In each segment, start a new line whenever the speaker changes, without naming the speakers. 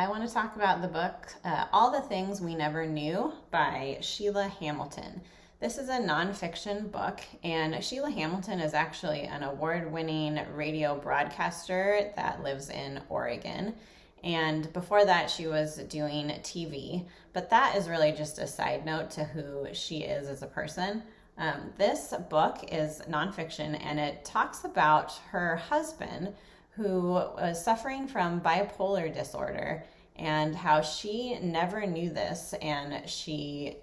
I want to talk about the book All the Things We Never Knew by Sheila Hamilton. This is a nonfiction book, and Sheila Hamilton is actually an award-winning radio broadcaster that lives in Oregon. And before that, she was doing TV. But that is really just a side note to who she is as a person. This book is nonfiction, and it talks about her husband who was suffering from bipolar disorder and how she never knew this. And she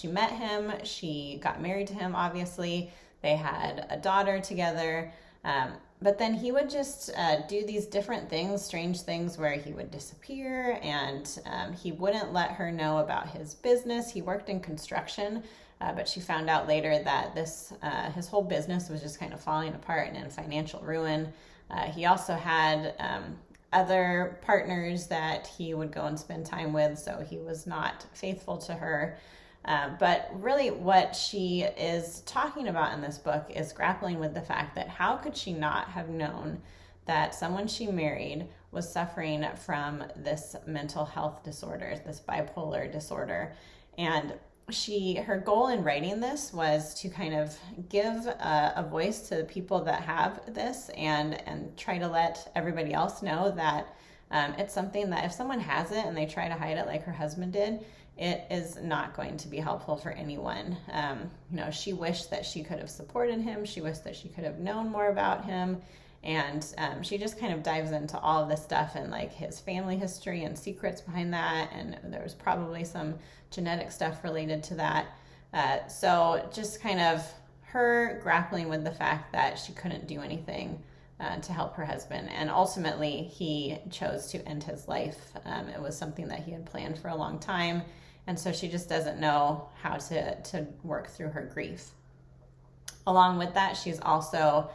met him, she got married to him, obviously. They had a daughter together. But then he would just do these different things, strange things, where he would disappear, and he wouldn't let her know about his business. He worked in construction, but she found out later that his whole business was just kind of falling apart and in financial ruin. He also had other partners that he would go and spend time with, so he was not faithful to her. But really what she is talking about in this book is grappling with the fact that how could she not have known that someone she married was suffering from this mental health disorder, this bipolar disorder. And her goal in writing this was to kind of give a voice to the people that have this and try to let everybody else know that it's something that if someone has it and they try to hide it like her husband did, it is not going to be helpful for anyone. She wished that she could have supported him. She wished that she could have known more about him. And she just kind of dives into all of this stuff and like his family history and secrets behind that. And there was probably some genetic stuff related to that. So just kind of her grappling with the fact that she couldn't do anything to help her husband. And ultimately, he chose to end his life. It was something that he had planned for a long time. And so she just doesn't know how to work through her grief. Along with that, she's also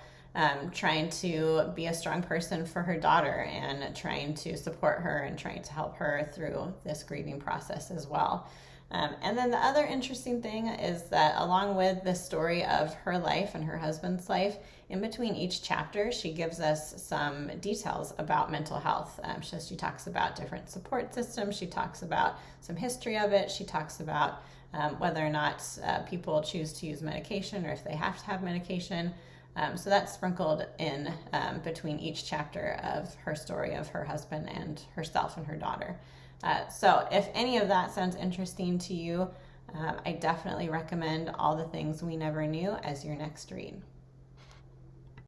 trying to be a strong person for her daughter and trying to support her and trying to help her through this grieving process as well. And then the other interesting thing is that along with the story of her life and her husband's life, in between each chapter, she gives us some details about mental health. So she talks about different support systems. She talks about some history of it. She talks about whether or not people choose to use medication or if they have to have medication. So that's sprinkled in between each chapter of her story of her husband and herself and her daughter. So if any of that sounds interesting to you, I definitely recommend All the Things We Never Knew as your next read.